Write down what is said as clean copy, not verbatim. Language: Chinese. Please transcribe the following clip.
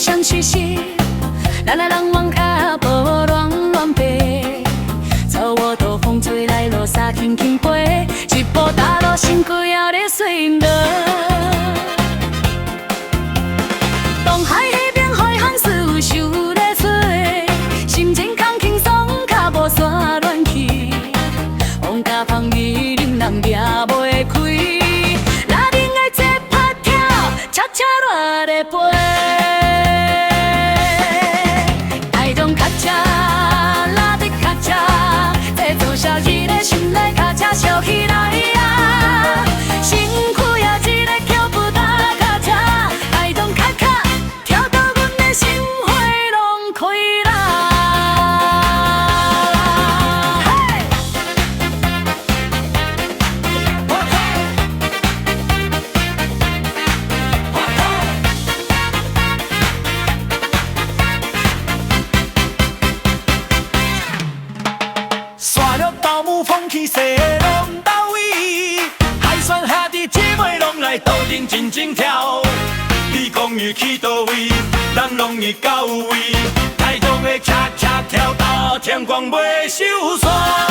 相许誓，咱来人往脚步乱乱飞，走我兜风吹来落沙轻轻飞，一步踏入心肝也咧碎落。东海迄边海航思想咧吹，心情空轻松，脚无煞乱去，风甲风雨忍人掠袂开，拉丁的节拍跳，恰恰热咧飞。爱中卡车，拉的卡车，这做小伊的心内卡车烧起来呀，身躯也一个脚步踏卡车，爱中卡卡，跳到阮的心花拢开啦。刷了豆母风起西拢到位，海选兄弟姊妹拢来斗阵真正跳。你讲伊去倒位，咱拢会到位。台中的恰恰跳到天光袂收线。